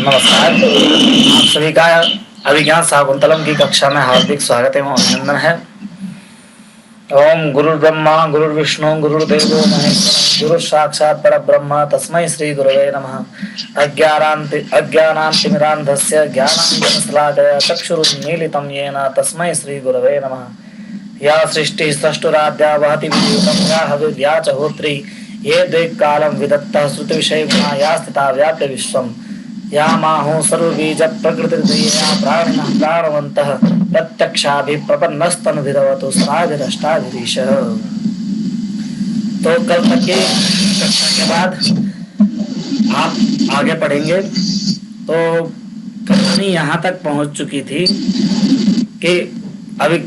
नमस्कार। आप सभी का अभिज्ञान शाकुंतलम की कक्षा में हार्दिक स्वागत एवं अभिनंदन है। ओम गुरुर्ब्रह्मा गुरुर्विष्णु गुरुर्देवो महेश्वरः गुरु साक्षात् परब्रह्म तस्मै श्री गुरवे नमः। अज्ञानान्तिमिरान्धस्य ज्ञानाञ्जनशलाकया चक्षुरुन्मीलितं येन तस्मै श्री गुरवे नमः। या सृष्टिः सृष्टुराद्या वहति विद्युतं या हविर्या च होत्री ये द्वैकालं विदत्तः श्रुतिविषयगुणा या स्थिता व्याप्य विश्वम् या माहो सर्वबीज प्रकृतिर्दया प्राणिनः प्राणवन्तः प्रत्यक्षाभिप्रपन्नस्तनुभिरवतु सनाभिरष्टाभिरीशः। तो कल तक की कक्षा के बाद आप आगे पढ़ेंगे। तो कहानी यहाँ तक पहुँच चुकी थी कि अभी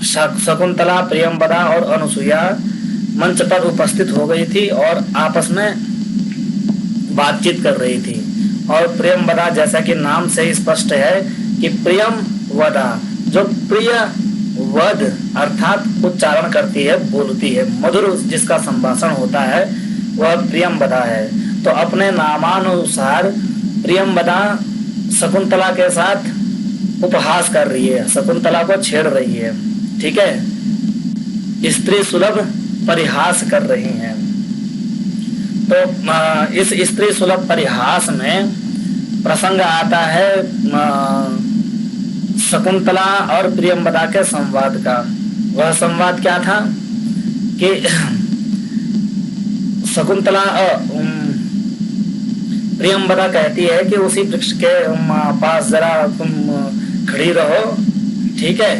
शकुंतला, प्रियंवदा और अनुसुईया मंच पर उपस्थित हो गई थी और आपस में बातचीत कर रही थी। और प्रियंवदा, जैसा कि नाम से ही स्पष्ट है कि प्रियंवदा जो प्रिय वद अर्थात उच्चारण करती है, बोलती है, मधुर जिसका संभाषण होता है वह प्रियंवदा है। तो अपने नामानुसार प्रियंवदा शकुंतला के साथ उपहास कर रही है, शकुंतला को छेड़ रही है। ठीक है, स्त्री सुलभ परिहास कर रही हैं। तो इस स्त्री सुलभ परिहास में प्रसंग आता है शकुंतला और प्रियंवदा के संवाद का। वह संवाद क्या था कि शकुंतला प्रियंवदा कहती है कि उसी वृक्ष के पास जरा तुम खड़ी रहो, ठीक है।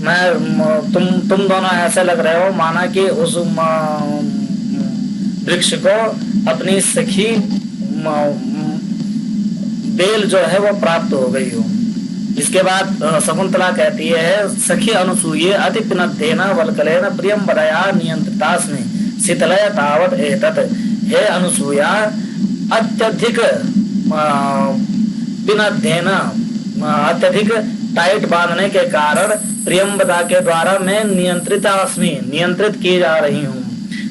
मैं तुम दोनों ऐसे लग रहे हो माना कि उस वृक्ष को अपनी सखी बेल जो है वो प्राप्त हो गई हो। इसके बाद शकुंतला कहती है, सखी अनुसूये अति पिनद्धेन वल्कलेन प्रियंवदया नियंत्रितास्मि शीतलया तावत् एतत्। हे अनुसूया, अत्यधिक पिनद्धेन, अत्यधिक टाइट बांधने के कारण प्रियंवदा के द्वारा मैं नियंत्रित की जा रही हूँ।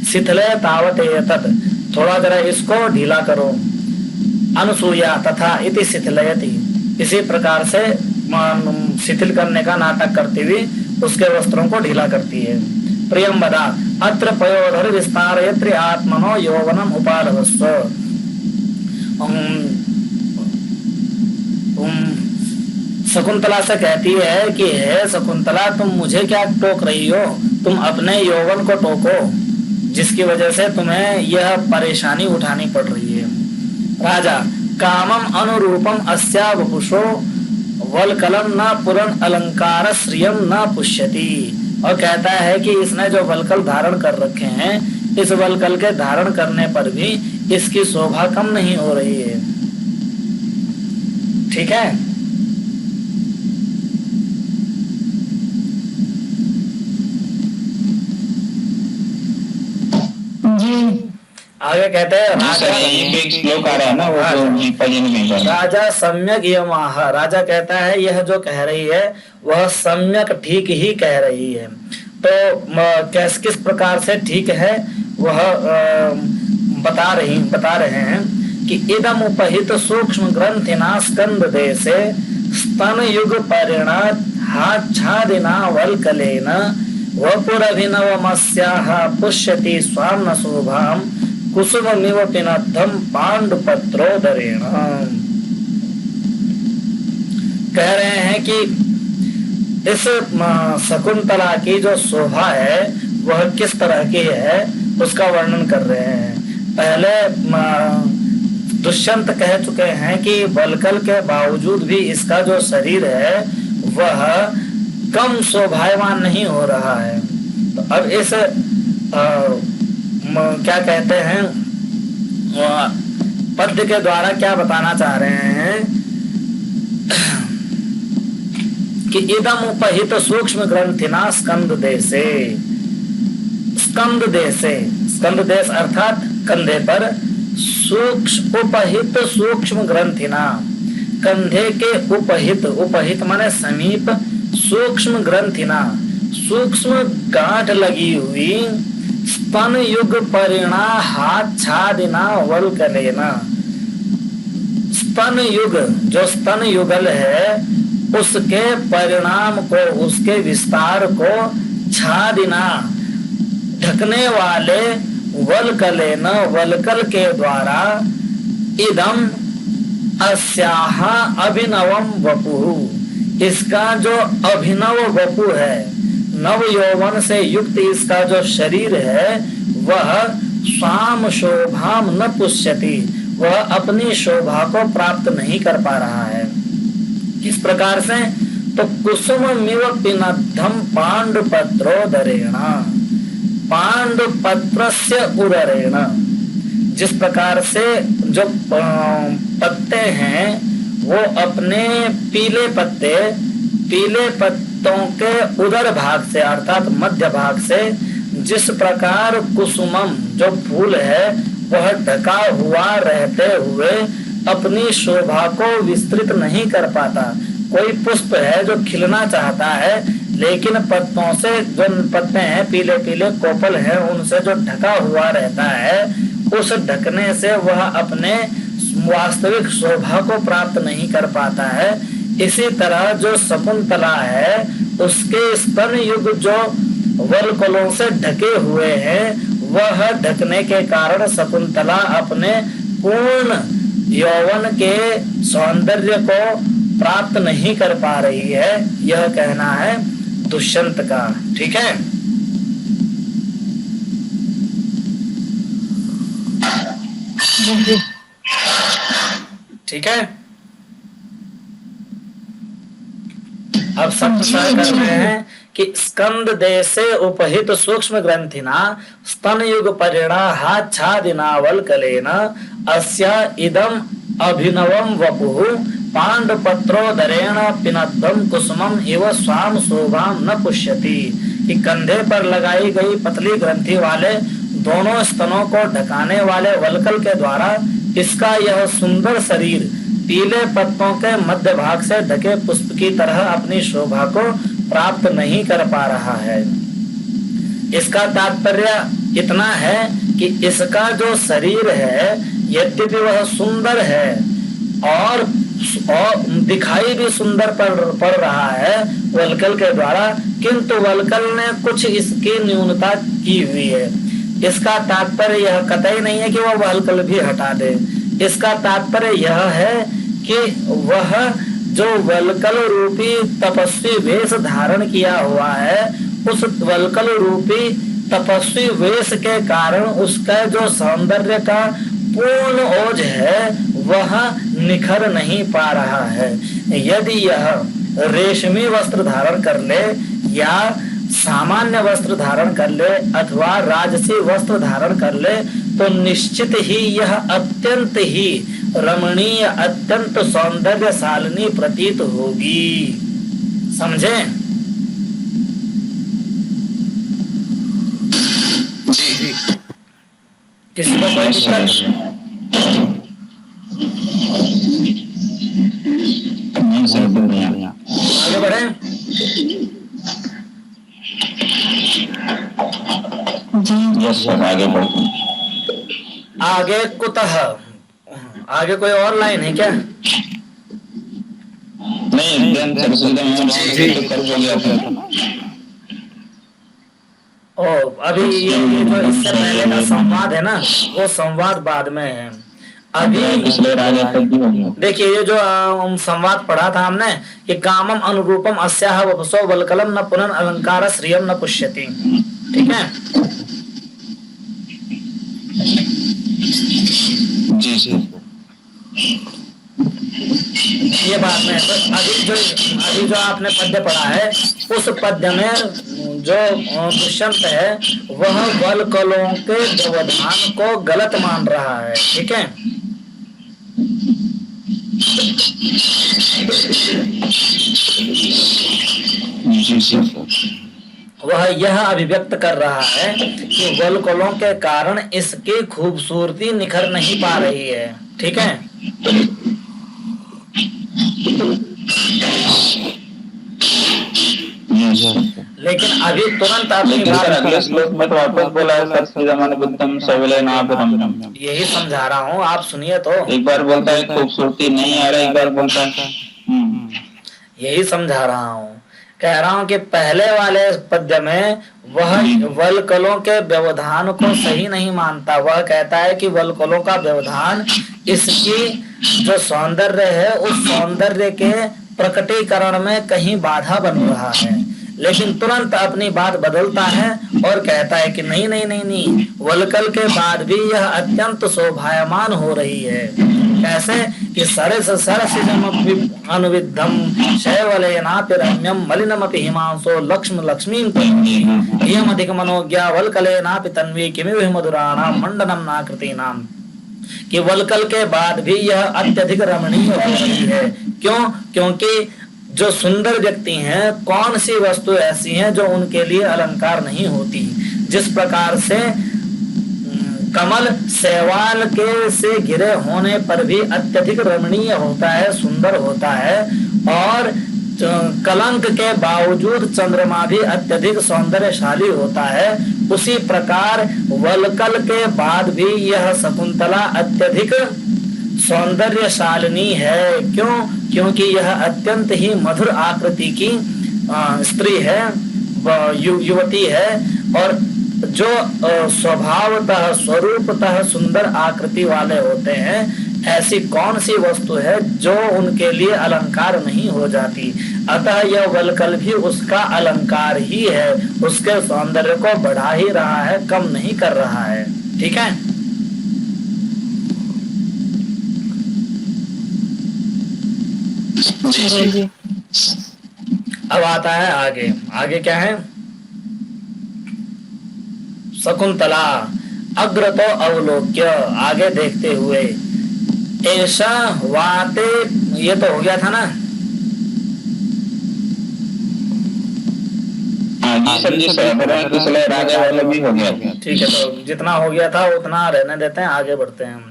शिथिलया तावत् एतत्, थोड़ा जरा इसको ढीला करो। अनुसूया तथा इति शिथिलयति, इसी प्रकार से शिथिल करने का नाटक करती हुई उसके वस्त्रों को ढीला करती है। प्रियंवदा अत्र पयोधर विस्तारयत्रि आत्मनो यौवनम उपालभस्व। शकुंतला से कहती है कि हे शकुंतला, तुम मुझे क्या टोक रही हो? तुम अपने यौवन को टोको, जिसकी वजह से तुम्हें यह परेशानी उठानी पड़ रही है। राजा कामम अनुरूपम अस्या वपुषो वलकलम न पुरन अलंकार श्रियम न पुष्यति। और कहता है कि इसने जो वलकल धारण कर रखे हैं, इस वलकल के धारण करने पर भी इसकी शोभा कम नहीं हो रही है। ठीक है। आगे कहते हैं राजा सम्यक यमाह। राजा कहता है यह जो कह रही है वह सम्यक ठीक ही कह रही है। तो किस प्रकार से ठीक है वह बता रहे हैं कि इदम उपहित सूक्ष्म ग्रंथिना स्कंद देशे स्तन युग परिणात हाच्छादिना वल्कलेन वपुरभिनवमस्याः पुष्यति स्वाम्न शोभाम कुसुममिव पिनद्धम पांडुपत्रोदरेण। कह रहे हैं कि इस शकुंतला की जो शोभा है वह किस तरह की है उसका वर्णन कर रहे हैं। पहले दुष्यंत कह चुके हैं कि वल्कल के बावजूद भी इसका जो शरीर है वह कम शोभायमान नहीं हो रहा है। तो अब इस क्या कहते हैं पद्य के द्वारा क्या बताना चाह रहे हैं कि इदम उपहित सूक्ष्म ग्रंथिना स्कंद देशे। स्कंद देश अर्थात कंधे पर उपहित सूक्ष्म ग्रंथिना, कंधे के उपहित माने समीप, सूक्ष्म ग्रंथिना सूक्ष्म गांठ लगी हुई, स्तन युग परिणा हाथ छादिना वल्कलेना, स्तन युग, जो स्तन युगल है उसके परिणाम को, उसके विस्तार को छादिना ढकने वाले वल्कलेन, वल्कल के द्वारा इदम अस्याह अभिनवम वपुः, इसका जो अभिनव वपु है, नव यौवन से युक्त इसका जो शरीर है वह स्वाम शोभाम न पुष्यति, वह अपनी शोभा को प्राप्त नहीं कर पा रहा है। किस प्रकार से? तो कुसुम मिव पिनद्धम पांडुपत्रोदरेण, पांडुपत्रस्य उदरेण, जिस प्रकार से जो पत्ते हैं वो अपने पीले पत्तों के उदर भाग से अर्थात मध्य भाग से, जिस प्रकार कुसुमम जो फूल है वह ढका हुआ रहते हुए अपनी शोभा को विस्तृत नहीं कर पाता। कोई पुष्प है जो खिलना चाहता है लेकिन पत्तों से, जो पत्ते हैं पीले पीले कोपल है उनसे जो ढका हुआ रहता है, उस ढकने से वह अपने वास्तविक शोभा को प्राप्त नहीं कर पाता है। इसी तरह जो शकुंतला है उसके स्तन युग जो वल्कलों से ढके हुए हैं, वह ढकने के कारण शकुंतला अपने पूर्ण यौवन के सौंदर्य को प्राप्त नहीं कर पा रही है। यह कहना है दुष्यंत का। ठीक है, ठीक है। अब सब कर रहे हैं कि स्कंद देशे उपहित सूक्ष्म ग्रंथिना स्तन युग परिणाहाच्छादिनावल कलेन अस्या इदम अभिनवम वपुः पांडुपत्रोदरेण पिनद्धम कुसुमम इव स्वाम शोभाम न पुष्यति, कि कंधे पर लगाई गई पतली ग्रंथि वाले दोनों स्तनों को ढकाने वाले वल्कल के द्वारा इसका यह सुंदर शरीर पीले पत्तों के मध्य भाग से ढके पुष्प की तरह अपनी शोभा को प्राप्त नहीं कर पा रहा है। इसका तात्पर्य इतना है कि इसका जो शरीर है यद्यपि वह सुंदर है और दिखाई भी सुंदर पड़ रहा है वल्कल के द्वारा, किंतु वल्कल ने कुछ इसकी न्यूनता की हुई है। इसका तात्पर्य यह कतई नहीं है कि वह वल्कल भी हटा दे। इसका तात्पर्य यह है कि वह जो वल्कल रूपी तपस्वी वेश धारण किया हुआ है, उस वल्कल रूपी तपस्वी वेश के कारण उसका जो सौंदर्य का पूर्ण ओज है वह निखर नहीं पा रहा है। यदि यह रेशमी वस्त्र धारण कर ले या सामान्य वस्त्र धारण कर ले अथवा राजसी वस्त्र धारण कर ले तो निश्चित ही यह अत्यंत ही रमणीय, अत्यंत सौंदर्यशालिनी प्रतीत होगी। समझे? जी। किसी को कोई दिक्कत? आगे बढ़े। आगे बढ़ो। आगे कुतः, आगे कोई और लाइन है क्या? नहीं, ओ अभी ये जो इससे पहले का संवाद है ना, वो संवाद बाद में है। अभी देखिए ये जो संवाद पढ़ा था हमने कि कामम अनुरूपम अस्याह वपुषो वल्कलम न पुनः अलंकार श्रियम न पुष्यति। ठीक है जी जी, ये बात में तो अभी जो आपने पद्य पढ़ा है उस पद्य में जो दुष्यंत है वह वल्कलों के व्यवधान को गलत मान रहा है। ठीक है, वह यह अभिव्यक्त कर रहा है कि वल्कलों के कारण इसकी खूबसूरती निखर नहीं पा रही है। ठीक है, लेकिन अभी तुरंत अपनी लेकिन सर बात, अगले श्लोक में तो वापस बोला है सत्समान बुद्धम सबले नाभिरम्यम। यही समझा रहा हूँ, आप सुनिए तो। एक बार बोलता है खूबसूरती नहीं आ रहा, एक बार बोलता है यही समझा रहा हूँ, कह रहा हूँ कि पहले वाले पद्य में वह वलकलों के व्यवधान को सही नहीं मानता। वह कहता है कि वलकलों का व्यवधान इसकी जो सौंदर्य है उस सौंदर्य के प्रकटीकरण में कहीं बाधा बन रहा है, लेकिन तुरंत अपनी बात बदलता है और कहता है कि नहीं नहीं नहीं नहीं, वलकल के बाद भी यह अत्यंत शोभायमान हो रही है। कैसे कि सरस अनुविद्धम शैवलेनापि रम्यम मलिनमपि हिमांशो लक्ष्म लक्ष्मीं इयम अधिक मनोज्ञा वलकलेनापि तन्वी किमिव मधुराणाम मंडनम नाकृतीनाम। कि वलकल के बाद भी यह अत्यधिक रमणीय हो रही है। क्यों? क्योंकि जो सुंदर व्यक्ति हैं, कौन सी वस्तु ऐसी है जो उनके लिए अलंकार नहीं होती। जिस प्रकार से कमल शैवाल के से घिरे होने पर भी अत्यधिक रमणीय होता है, सुंदर होता है, और कलंक के बावजूद चंद्रमा भी अत्यधिक सौंदर्यशाली होता है, उसी प्रकार वलकल के बाद भी यह शकुंतला अत्यधिक सौंदर्यशालिनी है। क्यों? क्योंकि यह अत्यंत ही मधुर आकृति की स्त्री है, युवती है, और जो स्वभावतः स्वरूपतः सुंदर आकृति वाले होते हैं, ऐसी कौन सी वस्तु है जो उनके लिए अलंकार नहीं हो जाती। अतः यह वलकल भी उसका अलंकार ही है, उसके सौंदर्य को बढ़ा ही रहा है, कम नहीं कर रहा है। ठीक है। जी। अब आता है आगे। आगे क्या है? शकुंतला अग्रतो अवलोक्य, आगे देखते हुए, ऐसा वाते, ये तो हो गया था ना। भी हो गया। ठीक है, तो जितना हो गया था उतना रहने देते हैं, आगे बढ़ते हैं हम।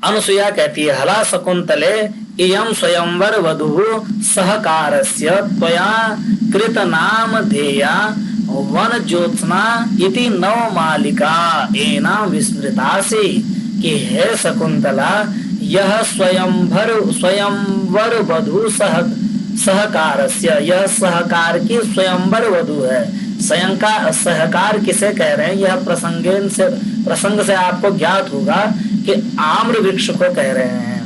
अनुसुईया कहती है, हला शकुंतले इयं स्वयंवर वधु सहकारस्य त्वया कृत नाम धेया वन ज्योत्सना इति नवमालिका एना विस्मृतासि। कि हे शकुंतला, यह स्वयंवर वधु सहकारस्य, यह सहकार की स्वयंवर वधु है। सहकार किसे कह रहे हैं? यह प्रसंग से आपको ज्ञात होगा कि आम्र वृक्ष को कह रहे हैं,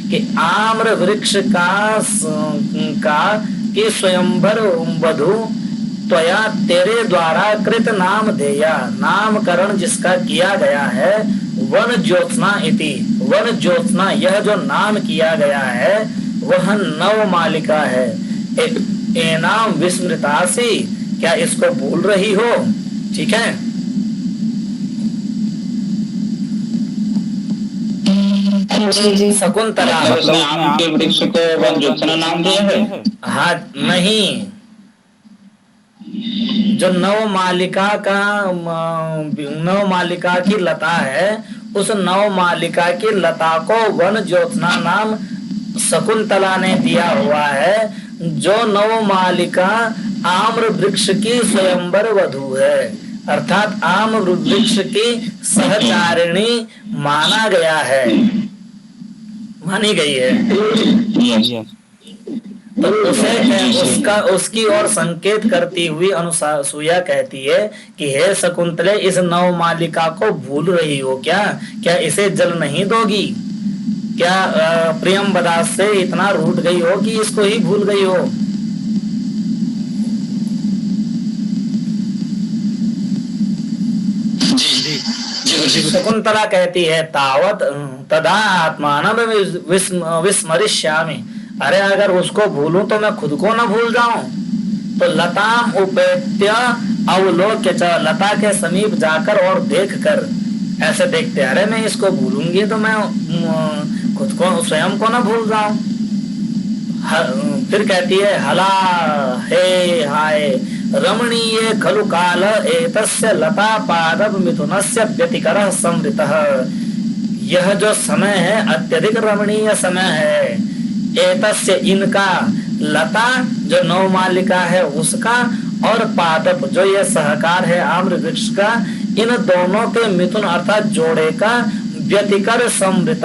कि आम्र वृक्ष का कि स्वयंवर वधु त्वया, तेरे द्वारा कृत नाम धेया, नामकरण जिसका किया गया है, वन ज्योत्सना इति, वन ज्योत्सना, यह जो नाम किया गया है वह नव मालिका है। एनाम विस्मृतासी, क्या इसको भूल रही हो? ठीक है। शकुंतला आम के वृक्ष को वन ज्योत्सना नाम दिया है? हाँ, नहीं, जो नव मालिका की लता है, उस नव मालिका की लता को वन ज्योत्सना नाम शकुंतला ने दिया हुआ है। जो नव मालिका आम्र वृक्ष की स्वयंवर वधु है, अर्थात आम्र वृक्ष की सहचारिणी माना गया है, मानी गई है। तो उसकी ओर संकेत करती हुई अनुसूया कहती है कि हे शकुंतले, इस नव मालिका को भूल रही हो क्या? क्या इसे जल नहीं दोगी? क्या प्रियंवदा से इतना रूठ गई हो कि इसको ही भूल गई हो? शकुंतला कहती है, तावत तदा आत्मानं विस्मरिष्यामि। अरे अगर उसको भूलूं तो मैं खुद को ना भूल जाऊं। तो लताम उपेत्य अवलोक्य च, लता के समीप जाकर और देखकर, ऐसे देखते, अरे मैं इसको भूलूंगी तो मैं खुद को, स्वयं को ना भूल जाऊं। फिर कहती है, हला हे हाय रमणीय खलु काल एतस्य लता पादप मिथुनस्य व्यतिकरः संवृतः। यह जो समय है अत्यधिक रमणीय समय है। एतस्य, इनका, लता जो नवमालिका है उसका, और पादप जो ये सहकार है आम्र वृक्ष का, इन दोनों के मिथुन अर्थात जोड़े का व्यतिकर समृत,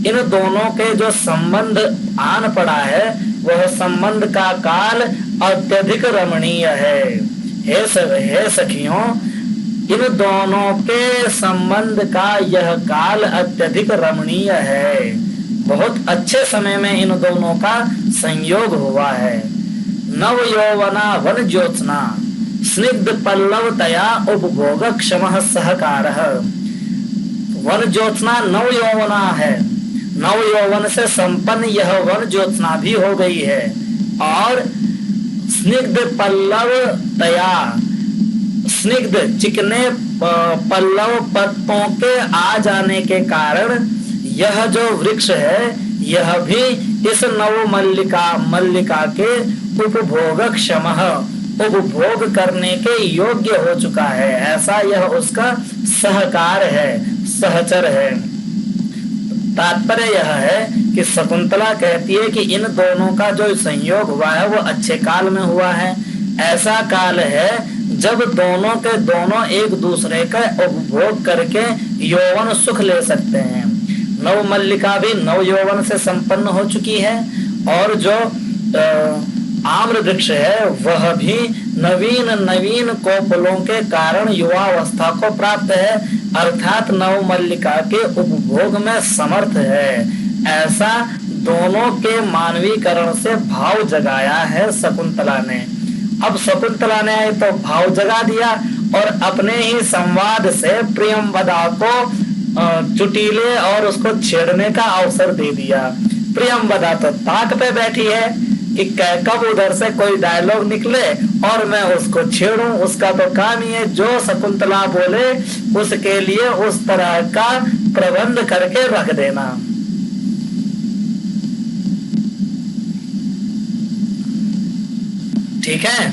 इन दोनों के जो संबंध आन पड़ा है वह संबंध का काल अत्यधिक रमणीय है। हे सखियों, इन दोनों के संबंध का यह काल अत्यधिक रमणीय है, बहुत अच्छे समय में इन दोनों का संयोग हुआ है। नव यौवना वन ज्योत्सना स्निग्ध पल्लव तया उपभोग क्षम सहकार। वन ज्योत्सना नव यौवना है, नव यौवन से संपन्न यह वन ज्योत्सना भी हो गई है, और स्निग्ध पल्लव तया, स्निग्ध चिकने पल्लव पत्तों के आ जाने के कारण यह जो वृक्ष है यह भी इस नव मल्लिका के उपभोग क्षम, उपभोग करने के योग्य हो चुका है, ऐसा यह उसका सहकार है, सहचर है। तात्पर्य यह है कि शकुंतला कहती है कि इन दोनों का जो संयोग हुआ है वो अच्छे काल में हुआ है। ऐसा काल है जब दोनों के दोनों एक दूसरे का उपभोग करके यौवन सुख ले सकते हैं। नव मल्लिका भी नव यौवन से संपन्न हो चुकी है, और जो आम्र वृक्ष है वह भी नवीन कोपलों के कारण युवावस्था को प्राप्त है, अर्थात नव मल्लिका के उपभोग में समर्थ है। ऐसा दोनों के मानवीकरण से भाव जगाया है शकुंतला ने। अब शकुंतला ने तो भाव जगा दिया और अपने ही संवाद से प्रियंवदा को चुटीले और उसको छेड़ने का अवसर दे दिया। प्रियंवदा तो ताक पे बैठी है कि कब उधर से कोई डायलॉग निकले और मैं उसको छेड़ूं। उसका तो काम ही है जो शकुंतला बोले उसके लिए उस तरह का प्रबंध करके रख देना। ठीक है,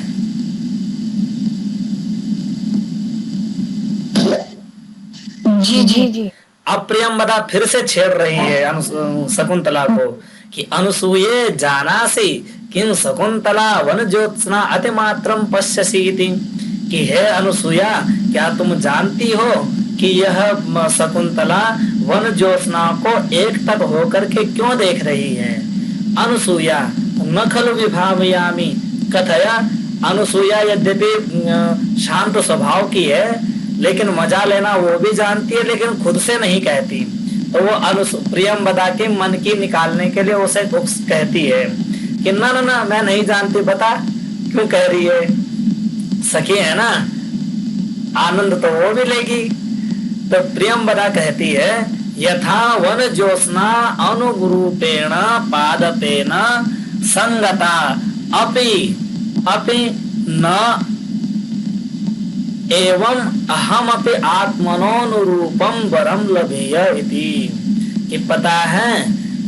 जी जी जी। अब प्रियंवदा फिर से छेड़ रही है शकुंतला को कि अनुसूये जानासी किम शकुंतला वन ज्योत्सना अतिमात्रम पश्यसीति, कि हे अनुसूया क्या तुम जानती हो कि यह शकुंतला वन ज्योत्सना को एक टक होकर के क्यों देख रही है। अनुसूया न खलु विभावयामि कथया, अनुसूया यद्यपि शांत स्वभाव की है लेकिन मजा लेना वो भी जानती है, लेकिन खुद से नहीं कहती। तो वो प्रियंवदा के मन की निकालने के लिए उसे कहती है कि ना ना ना मैं नहीं जानती, बता क्यों कह रही है, सखी है ना, आनंद तो वो भी लेगी। तो प्रियंवदा कहती है यथा वन ज्योत्सना अनुरूपेण पादपेन संगता अपि न एवं अहम अपि आत्मनोनुरूपम वरम लभेय इति, कि पता है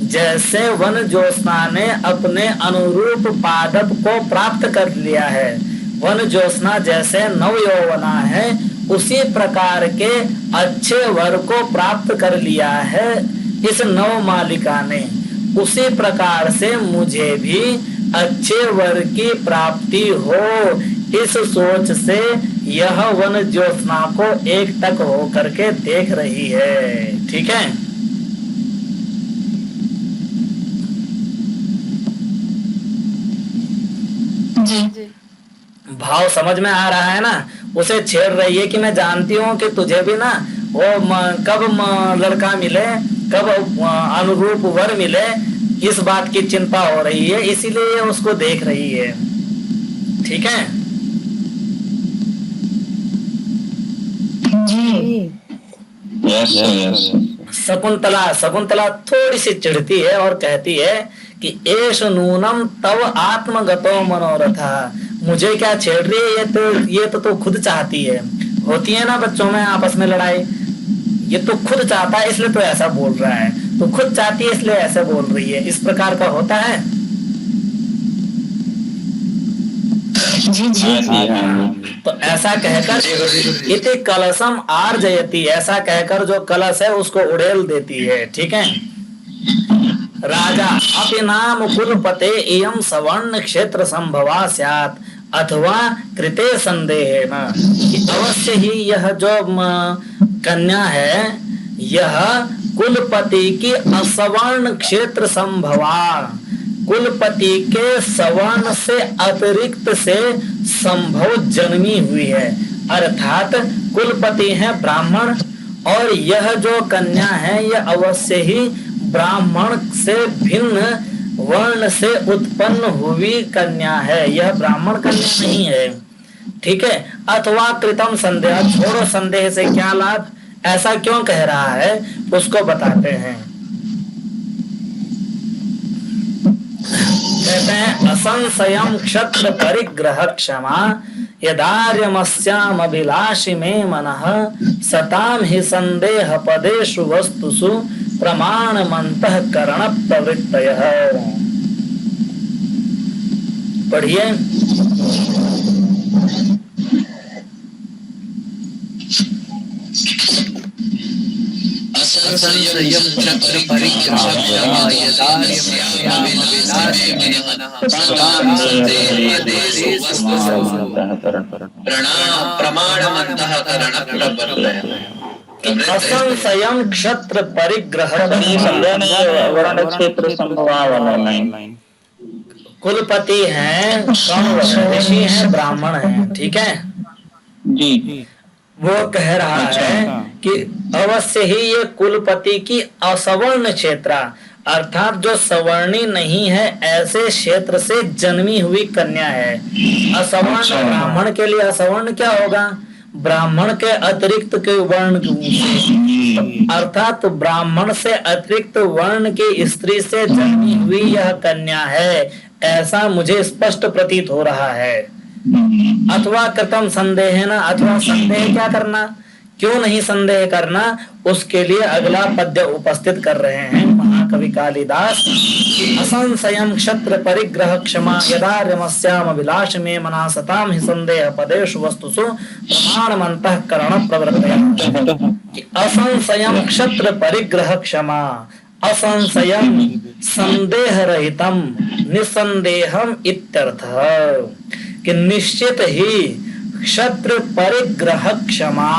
जैसे वन ज्योत्सना ने अपने अनुरूप पादप को प्राप्त कर लिया है, वन ज्योत्सना जैसे नव यौवना है उसी प्रकार के अच्छे वर को प्राप्त कर लिया है इस नव मालिका ने, उसी प्रकार से मुझे भी अच्छे वर की प्राप्ति हो, इस सोच से यह वन ज्योत्सना को एक टक हो करके देख रही है। ठीक है, जी। भाव समझ में आ रहा है ना। उसे छेड़ रही है कि मैं जानती हूँ कि तुझे भी ना वो कब लड़का मिले, कब अनुरूप वर मिले, इस बात की चिंता हो रही है, इसीलिए उसको देख रही है। ठीक है जी। यस। शकुंतला थोड़ी सी चिढ़ती है और कहती है कि एष नूनम तव आत्मगतो मनोरथा, मुझे क्या छेड़ रही है, ये तो तू खुद चाहती है। होती है ना बच्चों में आपस में लड़ाई, ये तो खुद चाहता है इसलिए तो ऐसा बोल रहा है, तो खुद चाहती है इसलिए ऐसे बोल रही है, इस प्रकार का होता है। जी जी। तो ऐसा कहकर इति कलशम आर्जयति, ऐसा कहकर जो कलश है उसको उड़ेल देती है। ठीक है, राजा अपि नाम कुलपते इयं सवर्ण क्षेत्र संभवा स्यात् अथवा कृते संदेह न, कि अवश्य ही यह जो कन्या है यह कुलपति की असवर्ण क्षेत्र संभवा, कुलपति के सवर्ण से अतिरिक्त से संभव जन्मी हुई है। अर्थात कुलपति है ब्राह्मण और यह जो कन्या है यह अवश्य ही ब्राह्मण से भिन्न वर्ण से उत्पन्न हुई कन्या है, यह ब्राह्मण कन्या नहीं है। ठीक है। अथवा कृतम संदेह, छोड़ो संदेह से क्या लाभ, ऐसा क्यों कह रहा है उसको बताते हैं। कहते हैं असंशयम क्षत्र परिग्रह क्षमा यदार्यमस्याम अभिलाषी में मनः सताम ही संदेह पदेषु वस्तुषु प्रमाण मंतः करण प्रवृत्तयः। पढ़िए। असंशयं क्षत्र परिग्रह क्षमा यदार्यमस्याम अभिलाषी में मनः सताम संदेह पदेषु वस्तुषु प्रमाणमन्तः करण प्रवृत्तयः। असंशयम क्षत्र परिग्रह वर्ण क्षेत्र संभवावलन। कुलपति हैं, कौन ऋषि हैं, ब्राह्मण हैं। ठीक है जी। वो कह रहा है कि अवश्य ही ये कुलपति की असवर्ण क्षेत्र अर्थात जो सवर्णी नहीं है ऐसे क्षेत्र से जन्मी हुई कन्या है। असवर्ण ब्राह्मण के लिए असवर्ण क्या होगा, ब्राह्मण के अतिरिक्त के वर्ण से, अर्थात ब्राह्मण से अतिरिक्त वर्ण की स्त्री से जन्मी हुई यह कन्या है, ऐसा मुझे स्पष्ट प्रतीत हो रहा है। अथवा कृतम संदेह है ना, अथवा संदेह क्या करना, क्यों नहीं संदेह करना, उसके लिए अगला पद्य उपस्थित कर रहे हैं महाकवि कालिदास। असंशयम क्षत्र परिग्रह क्षमा यदार्यमस्याम अभिलाष में मना सताम ही संदेह पदेषु वस्तुषु प्रमाणमन्तः करण प्रवृत्तयः। असंशयम क्षत्र परिग्रह क्षमा, असंशयम संदेह रहितम निसंदेहम इत्यर्थः, कि निश्चित ही क्षत्र परिग्रह क्षमा,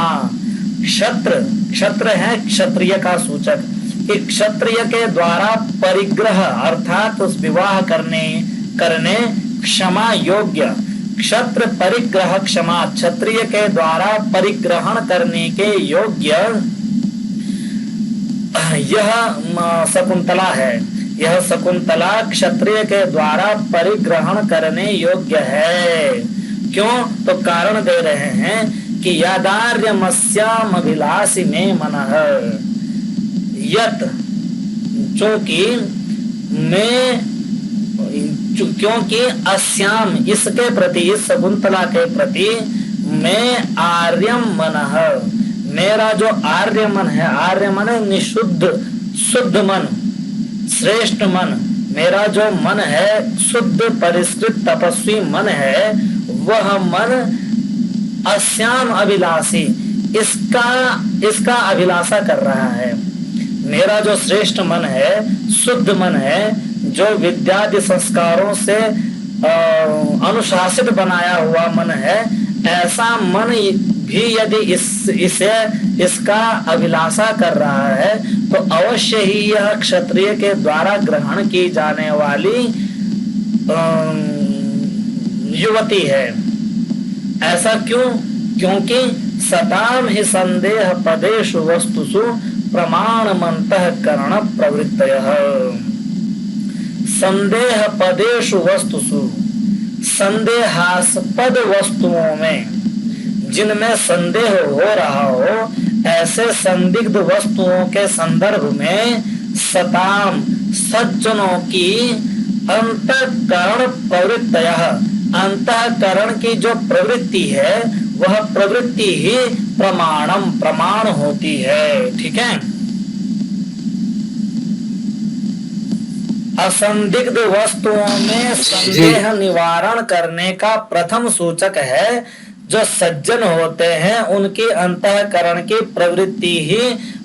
क्षत्र क्षत्र है क्षत्रिय का सूचक, कि क्षत्रिय के द्वारा परिग्रह अर्थात उस विवाह करने क्षमा योग्य, क्षत्र परिग्रह क्षमा क्षत्रिय के द्वारा परिग्रहण करने के योग्य यह शकुंतला है। यह शकुंतला क्षत्रिय के द्वारा परिग्रहण करने योग्य है। क्यों, तो कारण दे रहे हैं कि यदार्यमस्याम अभिलाषी में मनः, यत चूंकि मैं, क्योंकि अस्याम इसके प्रति, इस शकुंतला के प्रति मैं आर्यम मनः, मेरा जो आर्य मन है, आर्य मन है निशुद्ध शुद्ध मन, श्रेष्ठ मन, मेरा जो मन है शुद्ध परिष्कृत तपस्वी मन है, वह मन अस्याम अभिलाषी इसका अभिलाषा कर रहा है। मेरा जो श्रेष्ठ मन है, शुद्ध मन है, जो विद्यादि संस्कारों से अनुशासित बनाया हुआ मन है, ऐसा मन भी यदि इसका अभिलाषा कर रहा है तो अवश्य ही यह क्षत्रिय के द्वारा ग्रहण की जाने वाली युवती है। ऐसा क्यों, क्योंकि सताम ही संदेह पदेषु वस्तुषु प्रमाणमन्तः करण प्रवृत्तयः। संदेह पदेषु वस्तुषु, संदेहास्पद वस्तुओं में, जिनमें संदेह हो रहा हो, ऐसे संदिग्ध वस्तुओं के संदर्भ में सताम सज्जनों की अंतःकरण प्रवृत्तयः, अंतःकरण की जो प्रवृत्ति है वह प्रवृत्ति ही प्रमाण होती है। ठीक है। असंदिग्ध वस्तुओं में संदेह निवारण करने का प्रथम सूचक है जो सज्जन होते हैं, उनकी अंतःकरण की प्रवृत्ति ही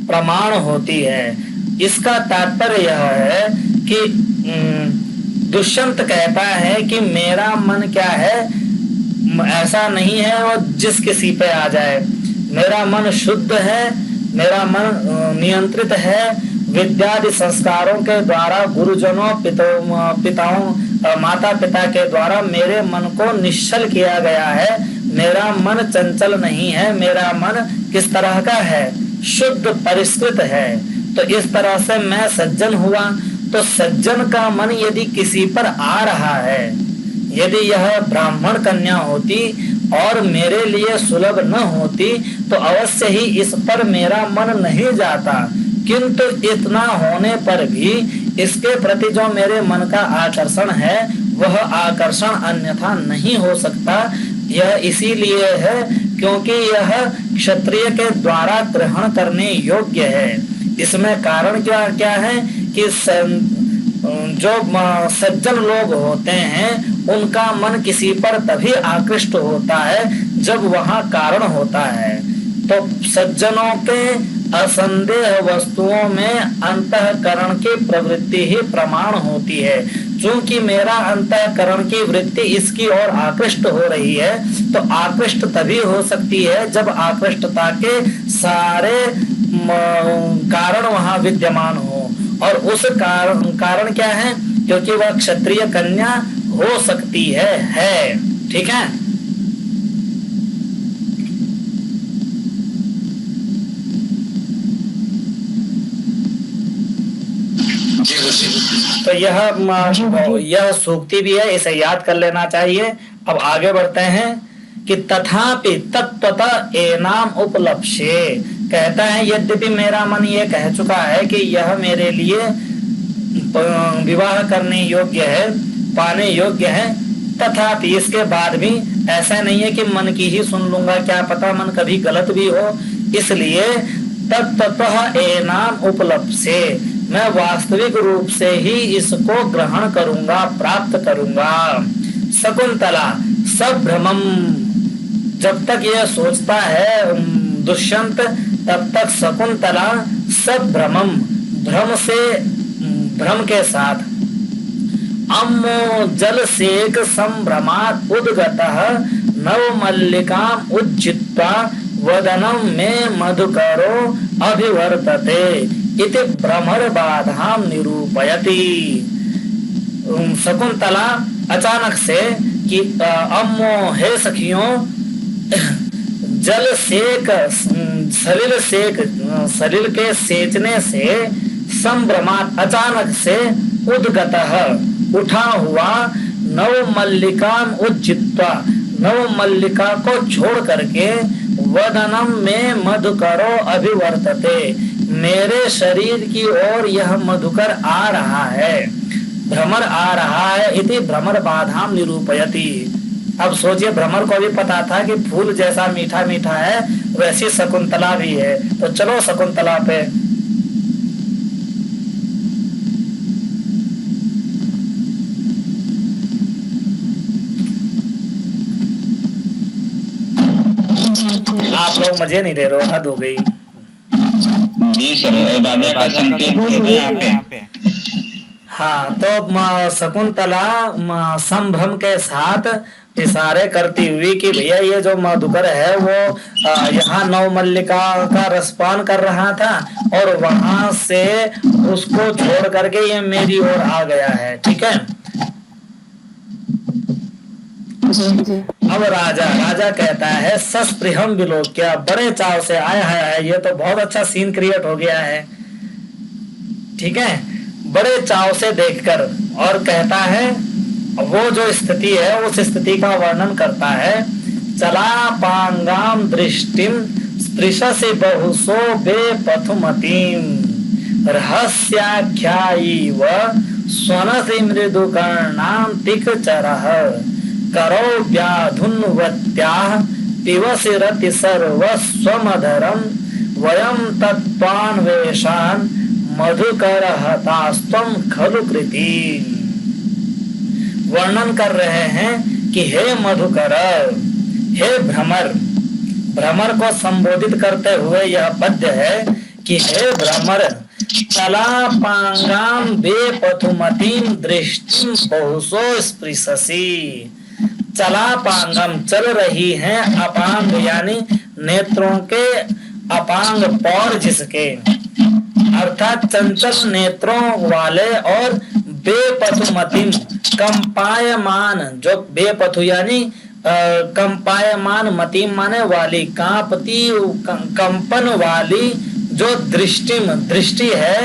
प्रमाण होती है। इसका तात्पर्य यह है कि दुष्यंत कहता है कि मेरा मन क्या है, ऐसा नहीं है और जिस किसी पे आ जाए। मेरा मन शुद्ध है, मेरा मन नियंत्रित है। विद्यादि संस्कारों के द्वारा, गुरुजनों, पिताओं, माता पिता के द्वारा मेरे मन को निश्चल किया गया है। मेरा मन चंचल नहीं है। मेरा मन किस तरह का है? शुद्ध, परिष्कृत है। तो इस तरह से मैं सज्जन हुआ। तो सज्जन का मन यदि किसी पर आ रहा है, यदि यह ब्राह्मण कन्या होती और मेरे लिए सुलभ न होती तो अवश्य ही इस पर मेरा मन नहीं जाता। किंतु इतना होने पर भी इसके प्रति जो मेरे मन का आकर्षण है वह आकर्षण अन्यथा नहीं हो सकता। यह इसीलिए है क्योंकि यह क्षत्रिय के द्वारा ग्रहण करने योग्य है। इसमें कारण क्या है कि जो सज्जन लोग होते हैं उनका मन किसी पर तभी आकृष्ट होता है जब वहाँ कारण होता है। तो सज्जनों के असंदेह वस्तुओं में अंतःकरण की प्रवृत्ति ही प्रमाण होती है। चूंकि मेरा अंतःकरण की वृत्ति इसकी ओर आकृष्ट हो रही है तो आकृष्ट तभी हो सकती है जब आकृष्टता के सारे कारण वहाँ विद्यमान हो। और उस कारण क्या है? क्योंकि वह क्षत्रिय कन्या हो सकती है। ठीक है। तो यह सूक्ति भी है, इसे याद कर लेना चाहिए। अब आगे बढ़ते हैं कि तथापि तत्वतः एनाम उपलक्ष्ये, कहता है यद्यपि मेरा मन ये कह चुका है कि यह मेरे लिए विवाह करने योग्य है, पाने योग्य है, तथापि इसके बाद भी ऐसा नहीं है कि मन की ही सुन लूंगा, क्या पता मन कभी गलत भी हो। इसलिए तत्वतः एनाम उपलक्ष्ये, मैं वास्तविक रूप से ही इसको ग्रहण करूंगा, प्राप्त करूंगा। शकुंतला सभ्रमम, जब तक यह सोचता है दुष्यंत तब तक शकुंतला सभ्रमम, भ्रम के साथ अम्मो जल सेक संभ्रमात् उद्गतः नव मल्लिकाम उज्जित्वा वदनम में मधुकरो अभिवर्तते इति भ्रमर बाधाम निरूपयति। शकुंतला अचानक से कि अम्मो, हे सखियों, जल सेक, शरीर के सेचने से संभ्रमात्, अचानक से उद्गतः, उठा हुआ, नव मल्लिकाम उज्जित्वा, नव मल्लिका को छोड़ करके, वदनम में मधुकरो अभिवर्तते, मेरे शरीर की ओर यह मधुकर आ रहा है, भ्रमर आ रहा है। इति भ्रमर बाधाम निरूपयति। अब सोचिए, भ्रमर को भी पता था कि फूल जैसा मीठा मीठा है वैसी शकुंतला भी है। तो चलो शकुंतला पे। आप लोग मजे नहीं ले रहे हो, हद हो गई। जी सर, राजा का संकेत यहाँ पे। हाँ, तो शकुंतला संभ्रम के साथ इशारे करती हुई कि भैया ये जो मधुकर है वो यहाँ नव मल्लिका का रसपान कर रहा था और वहां से उसको छोड़ करके ये मेरी ओर आ गया है। ठीक है। अब राजा कहता है सस्पृहम विलोक्य, बड़े चाव से आया है, ये तो बहुत अच्छा सीन क्रिएट हो गया है। ठीक है, बड़े चाव से देखकर, और कहता है वो जो स्थिति है उस स्थिति का वर्णन करता है। चला पांगाम दृष्टिम स्पृशसि बहुसो बेपथुमतीम रहस्याख्यायीव स्वनसि मृदुकर्णां तिकचरः करो व्याधुन्वत्याः पिबसि रति सर्वस्वमधरं वयं तत्त्वान्वेषान् मधुकरहतास्त्वं खलु कृति। वर्णन कर रहे हैं कि हे मधुकर, हे भ्रमर, भ्रमर को संबोधित करते हुए यह पद्य है कि हे भ्रमर, चला पांगाम बेपथुमतीम दृष्टिम बहुसो स्पृशसी। चला पांगम चल रही है, अपांग यानी नेत्रों के, अपांग पौर जिसके, अर्थात चंचल नेत्रों वाले, और बेपथुमतिम कंपायमान, जो बेपथु यानी कंपायमान, मतिम माने वाली, कांपती कंपन वाली जो दृष्टि है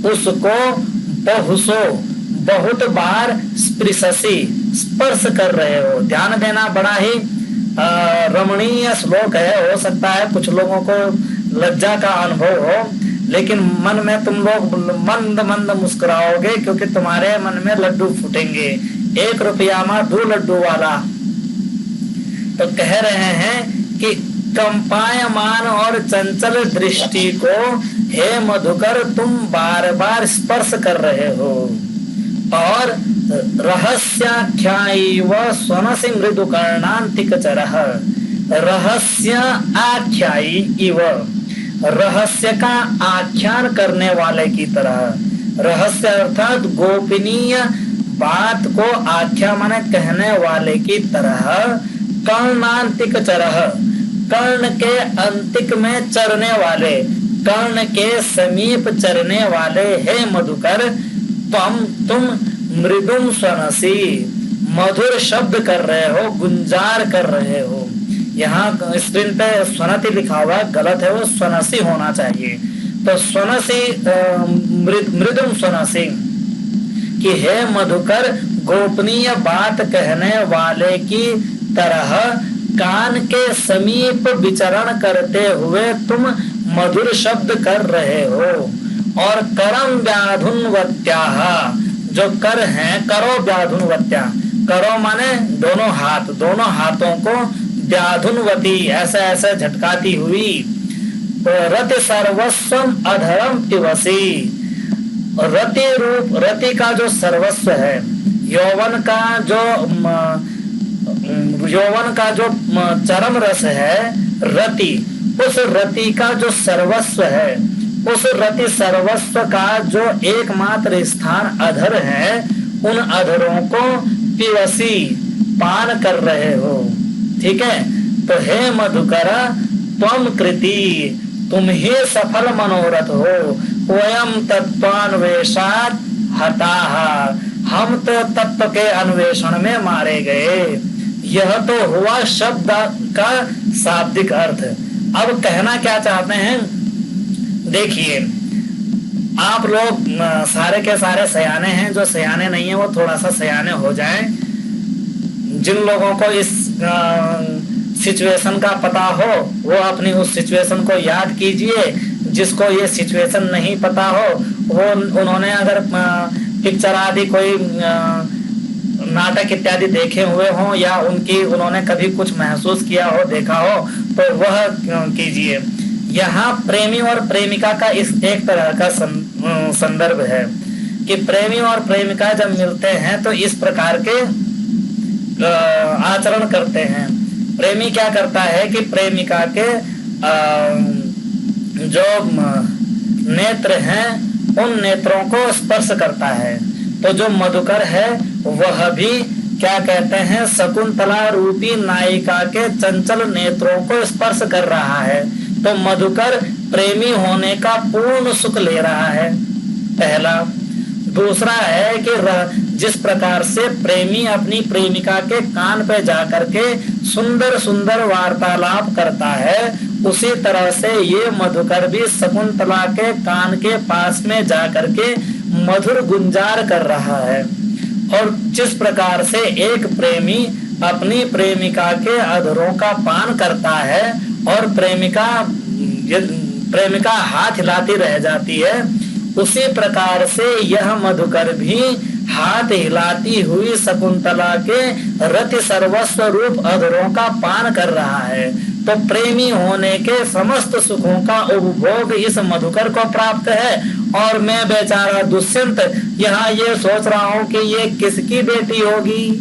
उसको बहुसो बहुत बार स्पृशसी स्पर्श कर रहे हो। ध्यान देना, बड़ा ही रमणीय श्लोक है। हो सकता है कुछ लोगों को लज्जा का अनुभव हो, लेकिन मन में तुम लोग मंद मंद मुस्कुराओगे, क्योंकि तुम्हारे मन में लड्डू फूटेंगे। 1 रुपया में 2 लड्डू वाला। तो कह रहे हैं कि कंपायमान और चंचल दृष्टि को हे मधुकर तुम बार बार स्पर्श कर रहे हो, और रहस्याख्यायी व स्वनसि मृदु कर्णांतिक चरह, रहस्य आख्यायी इव, रहस्य का आख्यान करने वाले की तरह। रहस्य अर्थात गोपनीय बात को आख्या माने कहने वाले की तरह। कर्णांतिक चरह, कर्ण के अंतिक में चरने वाले, कर्ण के समीप चरने वाले हे मधुकर, तुम मृदुम स्वनसी, मधुर शब्द कर रहे हो, गुंजार कर रहे हो। यहाँ स्क्रीन पे स्वनति लिखा हुआ गलत है, वो स्वनसी होना चाहिए। तो स्वनसी मृदुम स्वनसी कि हे मधुकर गोपनीय बात कहने वाले की तरह कान के समीप विचरण करते हुए तुम मधुर शब्द कर रहे हो। और करम व्याधुन्वत्याः, जो कर हैं, करो व्याधुन्वत्या, करो माने दोनों हाथ, दोनों हाथों को व्याधुन्वती ऐसे ऐसे झटकाती हुई। रति सर्वस्वम अधरम पिबसी, रति रूप, रति का जो सर्वस्व है, यौवन का जो चरम रस है रति, उस रति का जो सर्वस्व है, उस रति सर्वस्व का जो एकमात्र स्थान अधर है, उन अधरों को पिबसी पान कर रहे हो। ठीक है। तो हे मधुकर त्वम कृति, तुम ही सफल मनोरथ हो। वयम तत्वान्वेषात् हताः, हम तो तत्व के अन्वेषण में मारे गए। यह तो हुआ शब्द का शाब्दिक अर्थ। अब कहना क्या चाहते हैं, देखिए आप लोग सारे के सारे सयाने हैं, जो सयाने नहीं है वो थोड़ा सा सयाने हो जाएं। जिन लोगों को इस सिचुएशन का पता हो वो अपनी उस सिचुएशन को याद कीजिए। जिसको ये सिचुएशन नहीं पता हो वो उन्होंने अगर पिक्चर आदि कोई नाटक इत्यादि देखे हुए हों या उन्होंने कभी कुछ महसूस किया हो, देखा हो, तो वह कीजिए। यहाँ प्रेमी और प्रेमिका का इस एक तरह का संदर्भ है कि प्रेमी और प्रेमिका जब मिलते हैं तो इस प्रकार के आचरण करते हैं। प्रेमी क्या करता है कि प्रेमिका के जो नेत्र हैं उन नेत्रों को स्पर्श करता है। तो जो मधुकर है वह भी क्या कहते हैं, शकुंतला रूपी नायिका के चंचल नेत्रों को स्पर्श कर रहा है। तो मधुकर प्रेमी होने का पूर्ण सुख ले रहा है, पहला। दूसरा है कि जिस प्रकार से प्रेमी अपनी प्रेमिका के कान पे जाकर के सुंदर सुंदर वार्तालाप करता है, उसी तरह से ये मधुकर भी शकुंतला के कान के पास में जाकर के मधुर गुंजार कर रहा है। और जिस प्रकार से एक प्रेमी अपनी प्रेमिका के अधरों का पान करता है और प्रेमिका हाथ हिलाती रह जाती है, उसी प्रकार से यह मधुकर भी हाथ हिलाती हुई शकुंतला के रति सर्वस्व रूप अधरों का पान कर रहा है। तो प्रेमी होने के समस्त सुखों का उपभोग इस मधुकर को प्राप्त है। और मैं बेचारा दुष्यंत यहाँ ये सोच रहा हूँ कि ये किसकी बेटी होगी,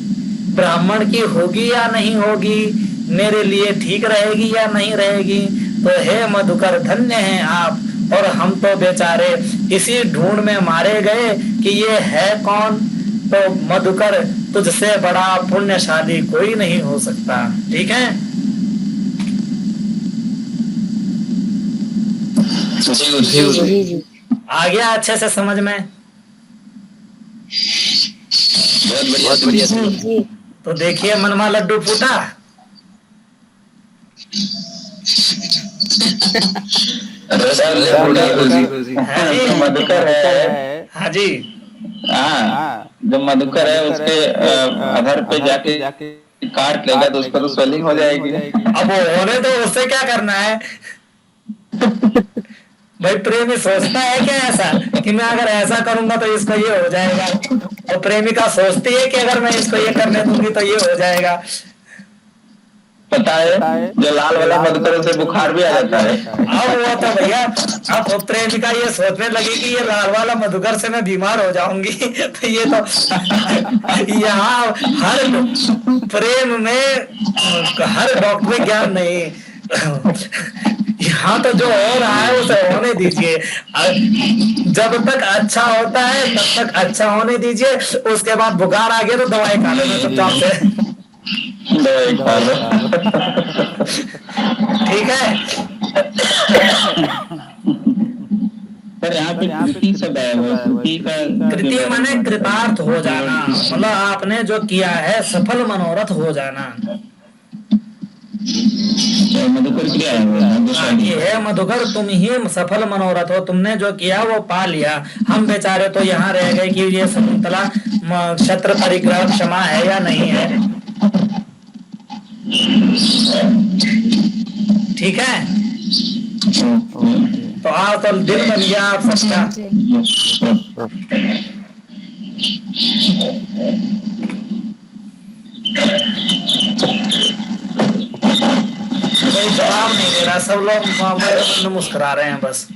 ब्राह्मण की होगी या नहीं होगी, मेरे लिए ठीक रहेगी या नहीं रहेगी। तो हे मधुकर धन्य हैं आप, और हम तो बेचारे इसी ढूंढ में मारे गए कि ये है कौन। तो मधुकर तुझसे बड़ा पुण्यशाली कोई नहीं हो सकता। ठीक है, जी। आ गया अच्छे से समझ में? बहुत बढ़िया जी। तो देखिए मनमा लड्डू फूटा। है जी? मधुकर है। हाँ जी। हाँ, जो मधुकर है उसके आधार पे जाके काट लेगा तो उसका तो स्वेलिंग हो जाएगी। अब वो होने तो उससे क्या करना है भाई। प्रेमी सोचता है क्या ऐसा कि मैं अगर ऐसा करूंगा तो इसको ये हो जाएगा, और प्रेमिका सोचती है कि अगर मैं इसको ये करने दूंगी तो ये हो जाएगा। पता है जो लाल वाला मधुकर से बुखार भी आ जाता है। अब वो तो भैया, अब प्रेमिका ये सोचने लगी कि ये लाल वाला मधुकर से मैं बीमार हो जाऊंगी तो ये तो यहाँ हर प्रेम में हर डॉक्टरी ज्ञान नहीं, यहाँ तो जो हो रहा है उसे होने दीजिए। जब तक अच्छा होता है तब तक अच्छा होने दीजिए, उसके बाद बुखार आ गया तो दवाई खा लेना चुपचाप से। दवाई खा लो। ठीक है। पर यहाँ पे कृति शब्द है, वो कृति का कृति माने कृतार्थ हो जाना, मतलब आपने जो किया है सफल मनोरथ हो जाना। मधुकर क्या है? ये है मधुकर, तुम ही सफल मनोरथ हो, तुमने जो किया वो पा लिया। हम बेचारे तो यहाँ रह गए कि ये शकुंतला क्षत्र परिग्रह क्षमा है या नहीं है। ठीक है, तो आज तो दिन बन गया आप सबका। कोई जवाब नहीं दे रहा, सब लोग मुस्कुरा रहे हैं बस।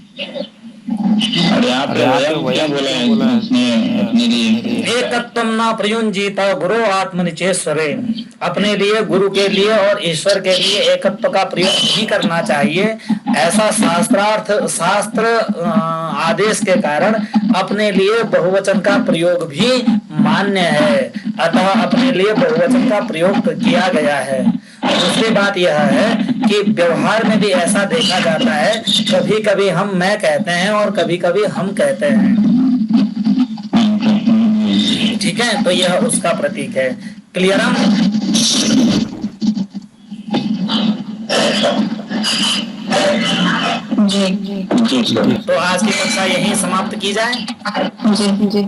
और यहाँ पे क्या बोले हैं उसने अपने लिए? एकत्वम न प्रयुंजीत गुरु आत्मनिचेश्वरे। अपने लिए, गुरु के लिए और ईश्वर के लिए एकत्व का प्रयोग नहीं करना चाहिए, ऐसा शास्त्र आदेश के कारण अपने लिए बहुवचन का प्रयोग भी मान्य है, अतः अपने लिए बहुवचन का प्रयोग किया गया है। दूसरी बात यह है कि व्यवहार में भी ऐसा देखा जाता है, कभी कभी हम मैं कहते हैं और कभी कभी हम कहते हैं। ठीक है, तो यह उसका प्रतीक है। क्लियरम? जी। तो आज की कक्षा यहीं समाप्त की जाए। जी।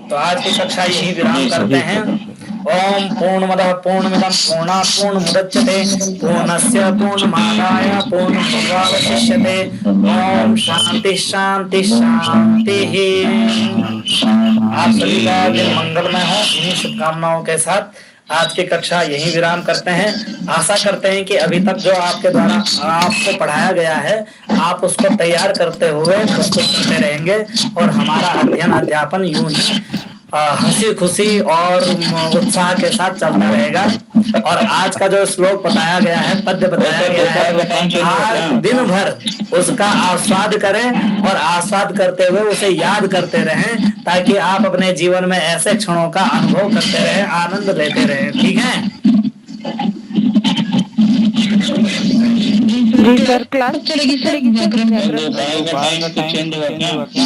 तो आज की कक्षा यही विराम करते हैं। ओम पूर्णमदः पूर्णमिदं पूर्णात् पूर्णमुदच्यते पूर्णस्य पूर्णमादाय पूर्णमेवावशिष्यते। ओम शांति शांति शांति। आप सभी का दिन मंगलमय हो। इन्हीं शुभकामनाओं के साथ आज की कक्षा यही विराम करते हैं। आशा करते हैं कि अभी तक जो आपके द्वारा आपको पढ़ाया गया है आप उसको तैयार करते हुए प्रस्तुत करते रहेंगे और हमारा अध्ययन अध्यापन यूं ही हंसी खुशी और उत्साह के साथ चलता रहेगा। और आज का जो श्लोक बताया गया है, पद्य बताया गया है, आज दिन भर उसका आस्वाद करें और आस्वाद करते हुए उसे याद करते रहें, ताकि आप अपने जीवन में ऐसे क्षणों का अनुभव करते रहें, आनंद लेते रहें। ठीक है सर, क्लास चलेगी सर। चेंज हुआ क्या?